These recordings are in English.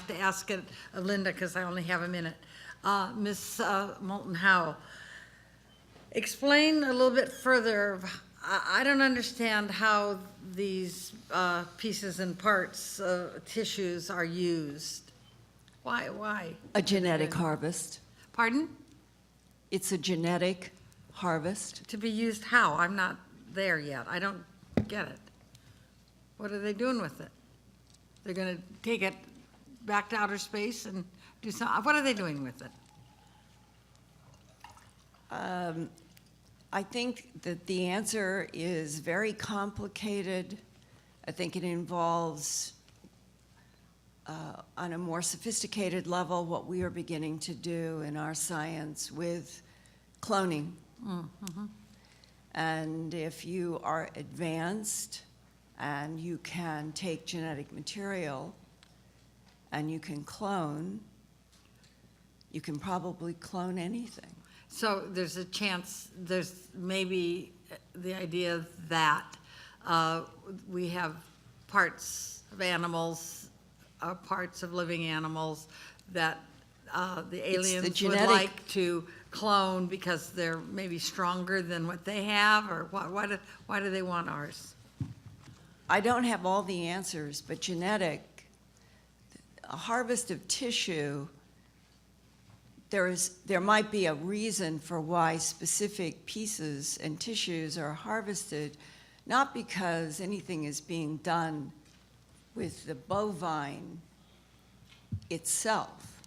to ask it of Linda because I only have a minute. Ms. Moulton Howe, explain a little bit further. I don't understand how these pieces and parts, tissues are used. Why? A genetic harvest. Pardon? It's a genetic harvest. To be used how? I'm not there yet. I don't get it. What are they doing with it? They're going to take it back to outer space and do something. What are they doing with it? I think that the answer is very complicated. I think it involves, on a more sophisticated level, what we are beginning to do in our science with cloning. Mm-hmm. And if you are advanced and you can take genetic material and you can clone, you can probably clone anything. So there's a chance, there's maybe the idea that we have parts of animals, parts of living animals that the aliens would like to clone because they're maybe stronger than what they have, or why do they want ours? I don't have all the answers, but a harvest of tissue, there might be a reason for why specific pieces and tissues are harvested, not because anything is being done with the bovine itself.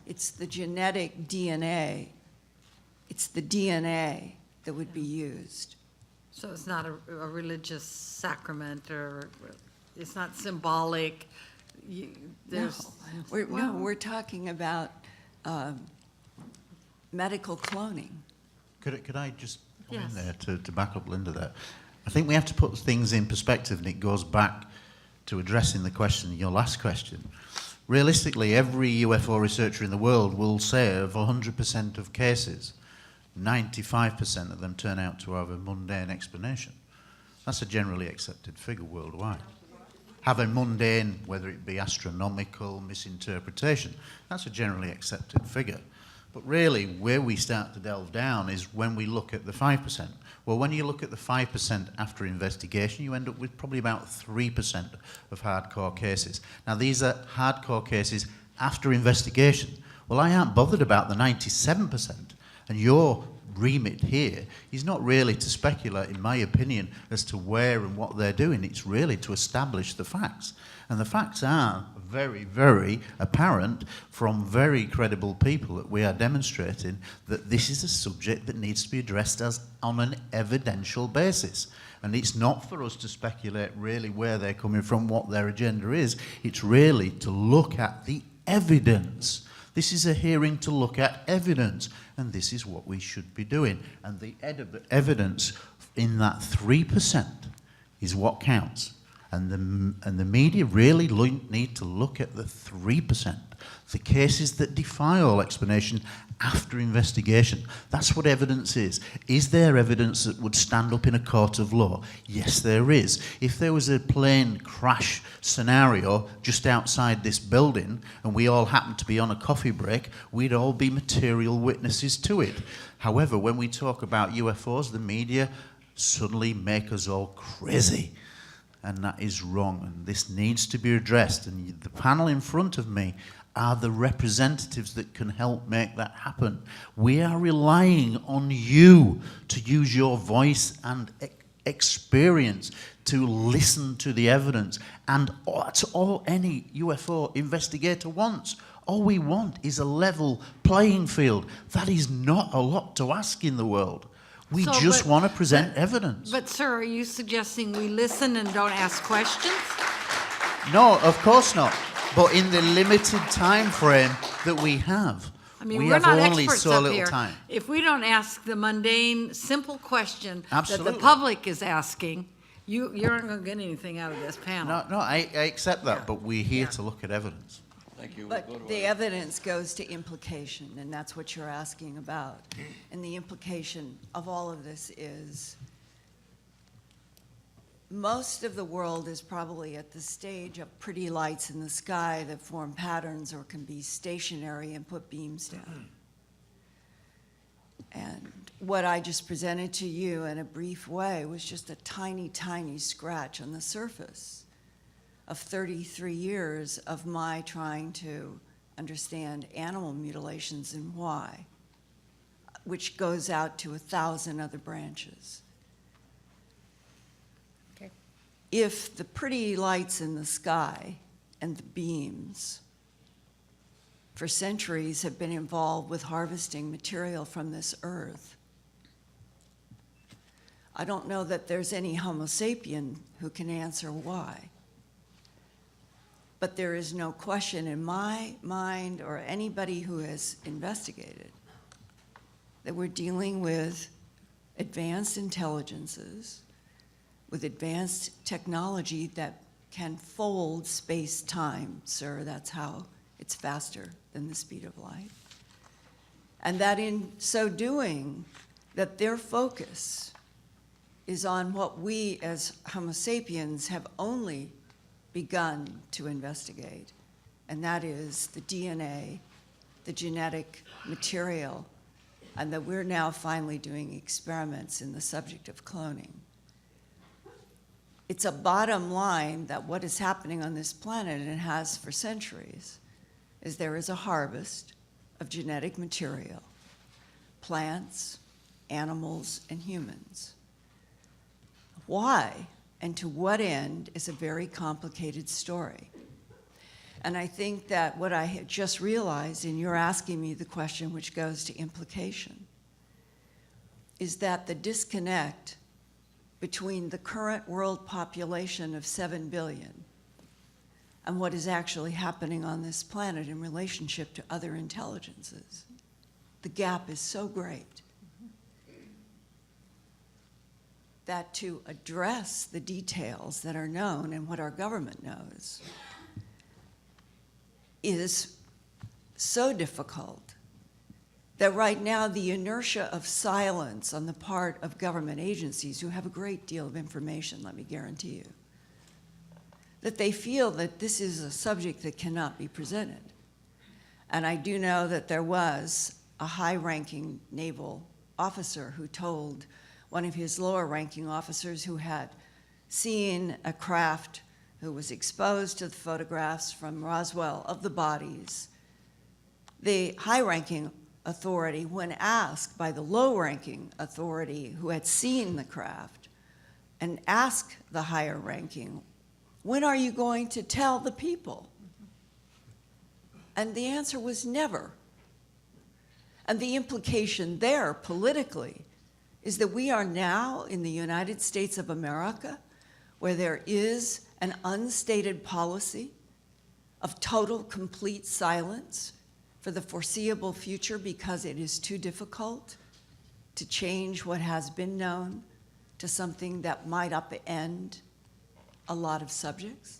It's the genetic DNA. It's the DNA that would be used. So it's not a religious sacrament, or it's not symbolic. We're talking about medical cloning. Could I just put Yes. in there to back up Linda there? I think we have to put things in perspective, and it goes back to addressing the question, your last question. Realistically, every UFO researcher in the world will say of 100% of cases, 95% of them turn out to have a mundane explanation. That's a generally accepted figure worldwide. Have a mundane, whether it be astronomical, misinterpretation, that's a generally accepted figure. But really, where we start to delve down is when we look at the 5%. Well, when you look at the 5% after investigation, you end up with probably about 3% of hardcore cases. Now, these are hardcore cases after investigation. Well, I aren't bothered about the 97%. And your remit here is not really to speculate, in my opinion, as to where and what they're doing. It's really to establish the facts. And the facts are very, very apparent from very credible people that we are demonstrating that this is a subject that needs to be addressed as on an evidential basis. And it's not for us to speculate really where they're coming from, what their agenda is. It's really to look at the evidence. This is a hearing to look at evidence, and this is what we should be doing. And the evidence in that 3% is what counts. And the media really need to look at the 3%, the cases that defy all explanation after investigation. That's what evidence is. Is there evidence that would stand up in a court of law? Yes, there is. If there was a plane crash scenario just outside this building and we all happened to be on a coffee break, we'd all be material witnesses to it. However, when we talk about UFOs, the media suddenly make us all crazy. And that is wrong, and this needs to be addressed. And the panel in front of me are the representatives that can help make that happen. We are relying on you to use your voice and experience to listen to the evidence. And that's all any UFO investigator wants. All we want is a level playing field. That is not a lot to ask in the world. We just want to present evidence. But, sir, are you suggesting we listen and don't ask questions? No, of course not. But in the limited time frame that we have, I mean, we we're have not only experts so up little here. time. If we don't ask the mundane, simple question that Absolutely. the public is asking, you aren't going to get anything out of this panel. No, I accept that, but we're here to look at evidence. Thank you. But the evidence goes to implication, and that's what you're asking about. And the implication of all of this is most of the world is probably at the stage of pretty lights in the sky that form patterns or can be stationary and put beams down. And what I just presented to you in a brief way was just a tiny, tiny scratch on the surface of 33 years of my trying to understand animal mutilations and why, which goes out to 1,000 other branches. Okay. If the pretty lights in the sky and the beams for centuries have been involved with harvesting material from this earth, I don't know that there's any Homo sapien who can answer why. But there is no question in my mind or anybody who has investigated that we're dealing with advanced intelligences, with advanced technology that can fold space-time, sir. That's how it's faster than the speed of light. And that in so doing, that their focus is on what we as Homo sapiens have only begun to investigate, and that is the DNA, the genetic material, and that we're now finally doing experiments in the subject of cloning. It's a bottom line that what is happening on this planet, and it has for centuries, is there is a harvest of genetic material, plants, animals, and humans. Why and to what end is a very complicated story. And I think that what I had just realized, and you're asking me the question which goes to implication, is that the disconnect between the current world population of 7 billion and what is actually happening on this planet in relationship to other intelligences, the gap is so great that to address the details that are known and what our government knows is so difficult that right now the inertia of silence on the part of government agencies who have a great deal of information, let me guarantee you, that they feel that this is a subject that cannot be presented. And I do know that there was a high-ranking naval officer who told one of his lower-ranking officers who had seen a craft who was exposed to the photographs from Roswell of the bodies. The high-ranking authority, when asked by the low-ranking authority who had seen the craft, and asked the higher-ranking, when are you going to tell the people? And the answer was never. And the implication there, politically, is that we are now in the United States of America, where there is an unstated policy of total, complete silence for the foreseeable future because it is too difficult to change what has been known to something that might upend a lot of subjects.